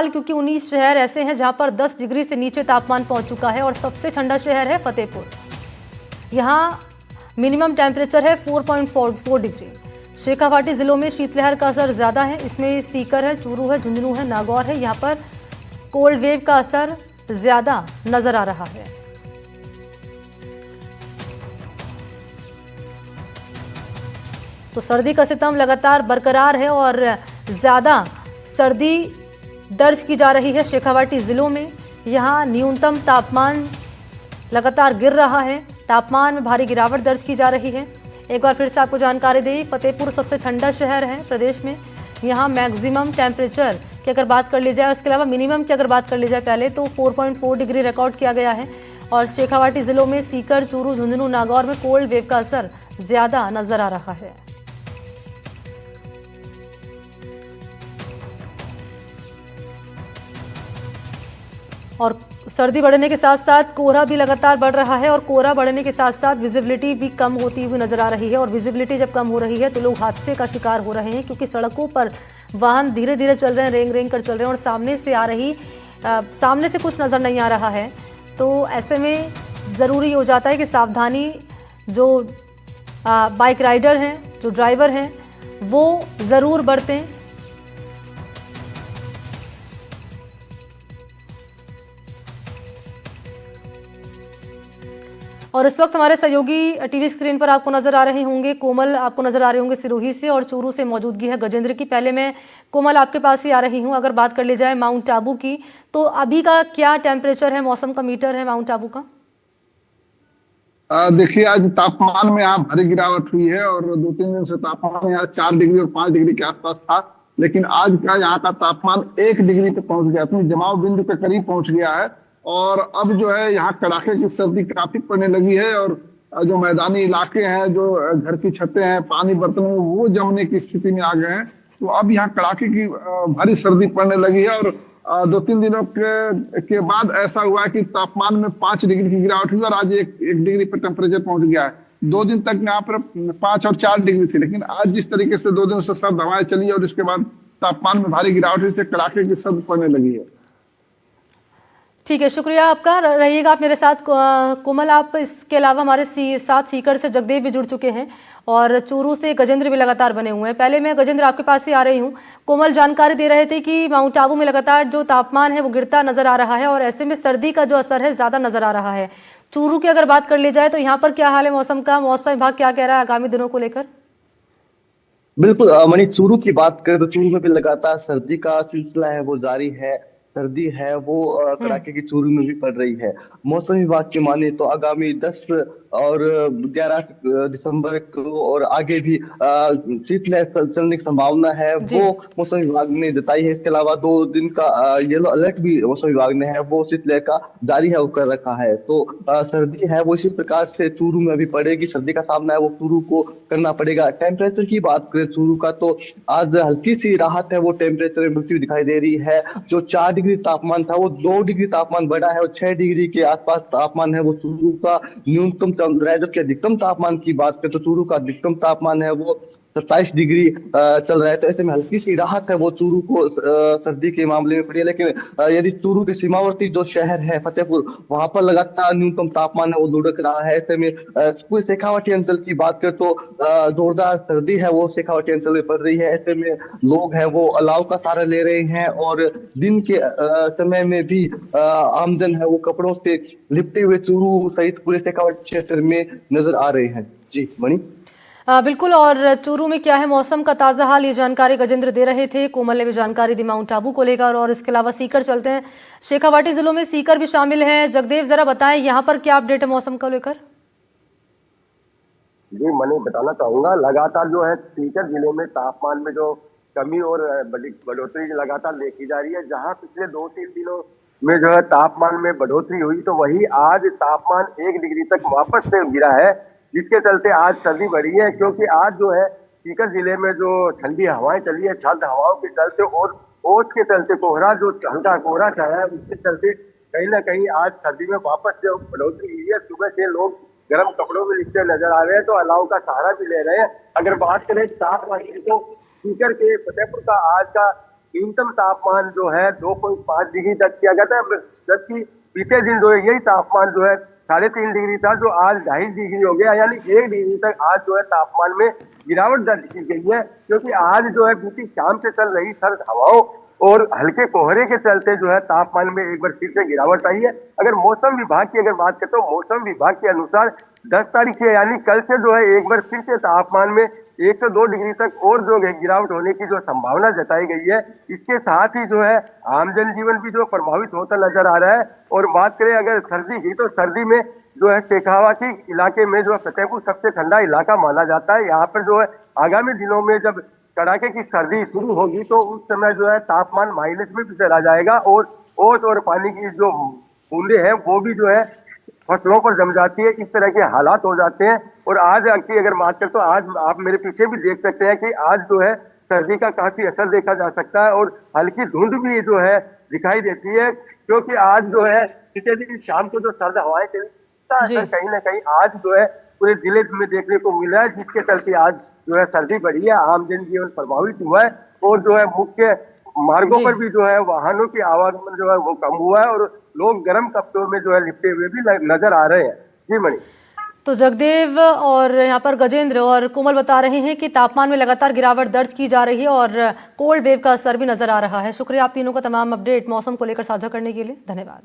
क्योंकि 19 शहर ऐसे हैं जहां पर 10 डिग्री से नीचे तापमान पहुंच चुका है और सबसे ठंडा शहर है फतेहपुर। यहां मिनिमम टेम्परेचर है 4.44 डिग्री। शेखावाटी जिलों में शीतलहर का असर ज्यादा है। इसमें सीकर है, चूरू है, झुंझुनू है, नागौर है। यहां पर कोल्ड वेव का असर ज्यादा नजर आ रहा है। तो सर्दी का सितम लगातार बरकरार है और ज्यादा सर्दी दर्ज की जा रही है शेखावाटी जिलों में। यहां न्यूनतम तापमान लगातार गिर रहा है, तापमान में भारी गिरावट दर्ज की जा रही है। एक बार फिर से आपको जानकारी दें, फतेहपुर सबसे ठंडा शहर है प्रदेश में। यहां मैक्सिमम टेम्परेचर की अगर बात कर ली जाए, उसके अलावा मिनिमम की अगर बात कर ली जाए पहले, तो 4.4 डिग्री रिकॉर्ड किया गया है। और शेखावाटी जिलों में सीकर, चूरू, झुंझुनू, नागौर में कोल्ड वेव का असर ज्यादा नजर आ रहा है। और सर्दी बढ़ने के साथ साथ कोहरा भी लगातार बढ़ रहा है और कोहरा बढ़ने के साथ साथ विजिबिलिटी भी कम होती हुई नजर आ रही है। और विजिबिलिटी जब कम हो रही है तो लोग हादसे का शिकार हो रहे हैं, क्योंकि सड़कों पर वाहन धीरे धीरे चल रहे हैं, रेंग रेंग कर चल रहे हैं और सामने से कुछ नजर नहीं आ रहा है। तो ऐसे में ज़रूरी हो जाता है कि सावधानी जो बाइक राइडर हैं, जो ड्राइवर हैं, वो ज़रूर बरतें। और इस वक्त हमारे सहयोगी टीवी स्क्रीन पर आपको नजर आ रहे होंगे, कोमल आपको नजर आ रहे होंगे सिरोही से, और चूरू से मौजूदगी है गजेंद्र की। पहले मैं कोमल आपके पास ही आ रही हूं। अगर बात कर ली जाए माउंट आबू की, तो अभी का क्या टेम्परेचर है, मौसम का मीटर है माउंट आबू का? देखिए, आज तापमान में यहाँ भारी गिरावट हुई है और 2-3 दिन से तापमान यहाँ 4 डिग्री और 5 डिग्री के आसपास था। लेकिन आज का यहाँ का तापमान 1 डिग्री पे पहुंच गया, अपनी जमाव बिंदु के करीब पहुंच गया है। और अब जो है यहाँ कड़ाके की सर्दी काफी पड़ने लगी है और जो मैदानी इलाके हैं, जो घर की छतें हैं, पानी बर्तन में वो जमने की स्थिति में आ गए हैं। तो अब यहाँ कड़ाके की भारी सर्दी पड़ने लगी है। और 2-3 दिनों के बाद ऐसा हुआ कि तापमान में 5 डिग्री की गिरावट हुई और आज एक डिग्री पर टेम्परेचर पहुंच गया है। 2 दिन तक यहाँ पर 5 और 4 डिग्री थी, लेकिन आज जिस तरीके से 2 दिन से सर्द हवाएं चली और इसके बाद तापमान में भारी गिरावट हुई से कड़ाके की सर्द पड़ने लगी है। ठीक है, शुक्रिया आपका। रहिएगा आप मेरे साथ। कोमल, आप इसके अलावा हमारे साथ सीकर से जगदेव भी जुड़ चुके हैं और चूरू से गजेंद्र भी लगातार बने हुए हैं। पहले मैं गजेंद्र आपके पास ही आ रही हूँ। कोमल जानकारी दे रहे थे कि माउंट आबू में लगातार जो तापमान है वो गिरता नजर आ रहा है और ऐसे में सर्दी का जो असर है ज्यादा नजर आ रहा है। चूरू की अगर बात कर ली जाए तो यहाँ पर क्या हाल है मौसम का? मौसम विभाग क्या कह रहा है आगामी दिनों को लेकर? बिल्कुल मनी, चूरू की बात करें तो चूरू में भी लगातार सर्दी का सिलसिला है वो जारी है। सर्दी है वो कड़ाके की चूरू में भी पड़ रही है। मौसम विभाग की माने तो आगामी 10 और 11 दिसंबर को और आगे भी शीतलहर चलने की संभावना है, वो मौसम विभाग ने जताई है। इसके अलावा 2 दिन का येलो अलर्ट भी मौसम विभाग ने है वो शीतलहर का जारी है वो कर रखा है। तो सर्दी है वो इसी प्रकार से चूरू में अभी पड़ेगी। सर्दी का सामना है वो चूरू को करना पड़ेगा। टेम्परेचर की बात करें चूरू का, तो आज हल्की सी राहत है वो टेम्परेचर में मिलती हुई दिखाई दे रही है। जो 4 डिग्री तापमान था वो 2 डिग्री तापमान बढ़ा है और 6 डिग्री के आसपास तापमान है वो चूरू का न्यूनतम चल रहा है। जबकि अधिकतम तापमान की बात करें तो चूरू का अधिकतम तापमान है वो 27 डिग्री चल रहा है। तो ऐसे में हल्की सी राहत है वो चूरू को सर्दी के मामले में पड़ी है। लेकिन यदि चूरू के सीमावर्ती जो शहर है फतेहपुर, वहां पर लगातार न्यूनतम तापमान है वो लुढ़क रहा है। ऐसे में पूरे शेखावाटी अंचल की बात करें तो जोरदार सर्दी है वो शेखावाटी अंचल में पड़ रही है। ऐसे में लोग है वो अलाव का सहारा ले रहे हैं और दिन के समय में भी आमजन है वो कपड़ों से लिपटे हुए चूरू सहित पूरे शेखावाटी क्षेत्र में नजर आ रहे हैं। जी मणि। बिल्कुल। और चूरू में क्या है मौसम का ताज़ा हाल, ये जानकारी गजेंद्र दे रहे थे। कोमल ने भी जानकारी दी माउंट आबू को लेकर। और इसके अलावा सीकर चलते हैं, शेखावाटी जिलों में सीकर भी शामिल है। जगदेव जरा बताएं यहाँ पर क्या अपडेट है मौसम को लेकर? जी मनी, बताना चाहूंगा, लगातार जो है सीकर जिले में तापमान में जो कमी और बढ़ोतरी लगातार देखी जा रही है। जहां पिछले 2-3 दिनों में जो है तापमान में बढ़ोतरी हुई, तो वही आज तापमान 1 डिग्री तक वापस से गिरा है, जिसके चलते आज सर्दी बढ़ी है। क्योंकि आज जो है सीकर जिले में जो ठंडी हवाएं चली है, ठंड हवाओं के चलते और ओस के चलते कोहरा जो हल्का कोहरा छाया है, उसके चलते कहीं ना कहीं आज सर्दी में वापस जो बढ़ोतरी हुई है। सुबह से लोग गर्म कपड़ों में लिपटे नजर आ रहे हैं, तो अलाव का सहारा भी ले रहे हैं। अगर बात करें 7 बजे तो सीकर के फतेहपुर का आज का न्यूनतम तापमान जो है 2.5 डिग्री तक किया गया था, जबकि बीते दिन जो है यही तापमान जो है 3.5 डिग्री था, जो आज 2.5 डिग्री हो गया, यानी 1 डिग्री तक आज जो है तापमान में गिरावट दर्ज की गई है। क्योंकि आज जो है बीती शाम से चल रही सर्द हवाओं और हल्के कोहरे के चलते जो है तापमान में एक बार फिर से गिरावट आई है। अगर मौसम विभाग की अगर बात करें तो मौसम विभाग के अनुसार 10 तारीख से यानी कल से जो है एक बार फिर से तापमान में 1 से 2 डिग्री तक और जो है गिरावट होने की जो संभावना जताई गई है। इसके साथ ही जो है आम जनजीवन भी जो प्रभावित होता नजर आ रहा है। और बात करें अगर सर्दी की, तो सर्दी में जो है शेखावाटी इलाके में जो है फतेहपुर सबसे ठंडा इलाका माना जाता है। यहाँ पर जो है आगामी दिनों में जब कड़ाके की सर्दी शुरू होगी तो उस समय जो है तापमान माइनस में भी चला जाएगा और ओस और पानी की जो बूंदे हैं वो भी जो है फसलों पर जम जाती है। इस तरह के हालात हो जाते हैं। और आज की अगर बात करें तो आज आप मेरे पीछे भी देख सकते हैं कि आज जो है सर्दी का काफी असर देखा जा सकता है और हल्की धुंध भी जो है दिखाई देती है। क्योंकि आज जो है पिछले दिन शाम को जो सर्द हवाएं चली, इसका असर कहीं ना कहीं आज जो है पूरे जिले में देखने को मिला है, जिसके चलते आज जो है सर्दी बढ़ी है, आम जनजीवन प्रभावित हुआ है और जो है मुख्य मार्गों पर भी जो है वाहनों की आवागमन जो है वो कम हुआ है और लोग गर्म कपड़ों में जो है लिपटे हुए भी नजर आ रहे हैं। जी मणि। तो जगदेव और यहाँ पर गजेंद्र और कोमल बता रहे हैं कि तापमान में लगातार गिरावट दर्ज की जा रही है और कोल्ड वेव का असर भी नजर आ रहा है। शुक्रिया आप तीनों का तमाम अपडेट मौसम को लेकर साझा करने के लिए। धन्यवाद।